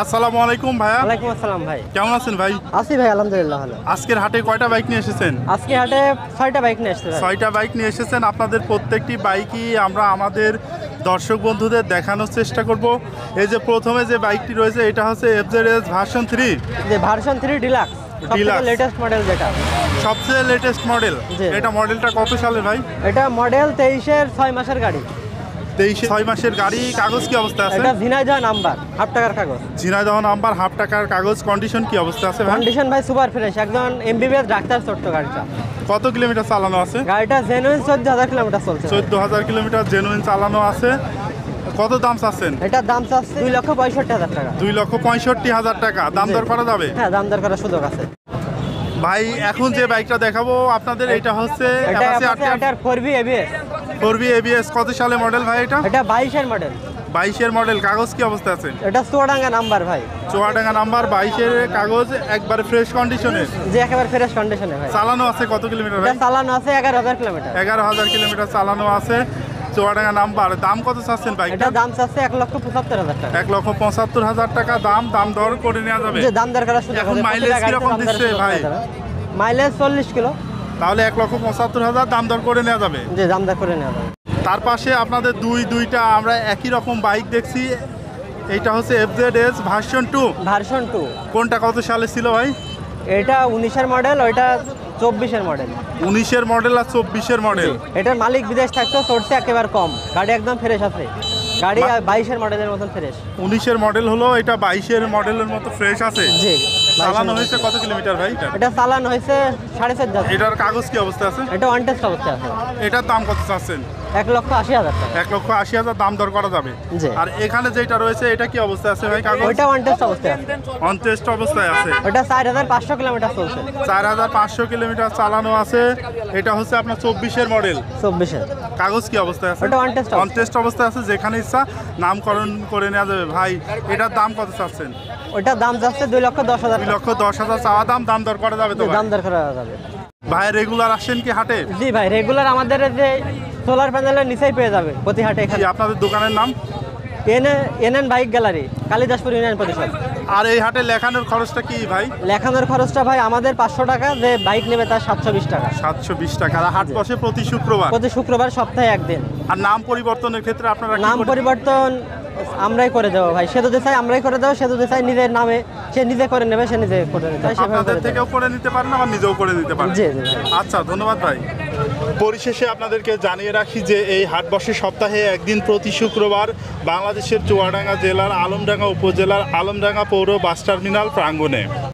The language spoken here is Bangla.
আসসালামু আলাইকুম ভাইয়া। ওয়ালাইকুম আসসালাম ভাই। কেমন আছেন ভাই? আছি ভাই, আলহামদুলিল্লাহ ভালো। আজকের হাটে কয়টা বাইক নিয়ে এসেছেন? আজকে হাটে 6টা বাইক নিয়ে আসছে ভাই। 6টা বাইক নিয়ে এসেছেন। আপনাদের প্রত্যেকটি বাইকই আমরা আমাদের দর্শক বন্ধুদের দেখানোর চেষ্টা করব। এই যে প্রথমে যে বাইকটি রয়েছে এটা হচ্ছে এফজেডএস ভার্সন 3, যে ভার্সন 3 ডিলাক্স, সবথেকে লেটেস্ট মডেল যেটা। সবচেয়ে লেটেস্ট মডেল। জি। এটা মডেলটা কত সালের ভাই? এটা মডেল 23-এর 6 মাসের গাড়ি। 6 মাসের গাড়ি। কাগজ কি অবস্থা আছে? এটা ঝিনাইদহ নাম্বার, হাফ টাকার কাগজ। ঝিনাইদহ নাম্বার, হাফ টাকার কাগজ। কন্ডিশন কি অবস্থা আছে ভাই? কন্ডিশন ভাই সুপার ফ্রেশ, একজন এমবিবিএস ডাক্তার ছোট্ট গাড়িটা। কত কিলোমিটার চালানো আছে? গাড়িটা জেনুইন 14,000 কিলোমিটার চলছে। 14,000 কিলোমিটার জেনুইন চালানো আছে। কত দাম চাচ্ছেন? এটার দাম চাচ্ছে 2,65,000 টাকা। 2,65,000 টাকা। দাম দর করা যাবে? হ্যাঁ, দাম দর করার সুযোগ আছে। ভাই এখন যে বাইকটা দেখাবো আপনাদের এটা হচ্ছে এটা এটার 4V ABS। 4V ABS। কত সালে মডেল ভাই এটা? এটা 22-এর মডেল। 22-এর মডেল। কাগজ কি অবস্থা আছে? এটা চুয়াডাঙ্গা নাম্বার ভাই। চুয়াডাঙ্গা নাম্বার, 22-এর কাগজ, একবারে ফ্রেশ কন্ডিশনে। যে একেবারে ফ্রেশ কন্ডিশনে ভাই। চালানো আছে কত কিলোমিটার ভাই? এটা চালানো আছে 11,000 কিলোমিটার। 11,000 কিলোমিটার চালানো আছে। চুয়াডাঙ্গা নাম্বার। দাম কত চাচ্ছেন বাইকটা? এটা দাম চাচ্ছে 1,75,000 টাকা। 1,75,000 টাকা দাম। দাম দর করে নেওয়া যাবে? যে দাম দর করার সুযোগ এখন আছে। মাইলেজ কিরকম দিচ্ছে ভাই? Mileage 40 kilo. তাহলে 1,75,000 দাম দর করে নেওয়া যাবে? যে দাম দর করে নেওয়া যাবে। তার পাশে আপনাদের দুইটা আমরা একই রকম বাইক দেখছি। এইটা হচ্ছে এফজেডএস ভার্সন 2। ভার্সন 2। কোনটা কত সালে ছিল ভাই? এটা 19-এর মডেল, ওইটা 24-এর মডেল। 19-এর মডেল আর 24-এর মডেল। এটার মালিক বিদেশ থাকতো, চড়ছে একেবারে কম। গাড়ি একদম ফ্রেশ আছে। গাড়ি 22-এর মডেলের মতন ফ্রেশ। 19-এর মডেল হলো, এটা 22-এর মডেলের মতো ফ্রেশ আছে। জি। চালানো হয়েছে কত কিলোমিটার ভাই? এটা চালানো হয়েছে 4,500। এটার কাগজ কি অবস্থা আছে? এটা ওয়ান টেস্ট অবস্থায় আছে। এটার দাম কত চাচ্ছেন? 1,80,000 টাকা। 1,80,000 দাম দর করা যাবে? জি। আর এখানে যেটা রয়েছে এটা কি অবস্থা আছে ভাই কাগজ? ওইটা ওয়ান টেস্ট অবস্থায় আছে। অন টেস্ট অবস্থায় আছে। ওটা 4,500 কিলোমিটার চলছে। 4,500 কিলোমিটার চালানো আছে। এটা হচ্ছে আপনার 24-এর মডেল। 24-এর। কাগজ কি অবস্থায় আছে? ওটা ওয়ান টেস্ট অন টেস্ট অবস্থায় আছে। যেখানে ইচ্ছা নামকরণ করে নেওয়া যাবে। ভাই এটার দাম কত চাচ্ছেন? ওইটা দাম যাচ্ছে 2,10,000 টাকা। 2,10,000 চাওয়া দাম। দাম দর করা যাবে তো ভাই? দাম দর করা যাবে। ভাই রেগুলার আসেন কি হাটে? জি ভাই, রেগুলার আমাদের যে সোলার প্যানেলের নিচেই পেয়ে যাবে প্রতি হাটে। এখানে কি আপনাদের দোকানের নাম? NN bike gallery, Kalidaspur union পরিষদ। আর এই হাটে লেখানোর খরচটা কি ভাই? লেখানোর খরচটা ভাই আমাদের 500 টাকা, যে বাইক নেবে তার 720 টাকা। 720 টাকা। আর হাট বসে প্রতি শুক্রবার? প্রতি শুক্রবার, সপ্তাহে একদিন। আর নাম পরিবর্তনের ক্ষেত্রে আপনারা কি নাম করেন? পরিবর্তন আমরাই করে দেবো ভাই। সে যদি চাই আমরাই করে দেবো, সে যদি চাই নিজের নামে সে নিজে করে নেবে, সে নিজে করে নেবে। আপনাদের থেকেও করে নিতে পারেন, আবার নিজেও করে নিতে পারেন। জি জি ভাই। আচ্ছা, ধন্যবাদ ভাই। পরিশেষে আপনাদেরকে জানিয়ে রাখি যে এই হাট বসে সপ্তাহে একদিন প্রতি শুক্রবার বাংলাদেশের চুয়াডাঙ্গা জেলার আলমডাঙ্গা উপজেলার আলমডাঙ্গা পৌর বাস টার্মিনাল প্রাঙ্গণে।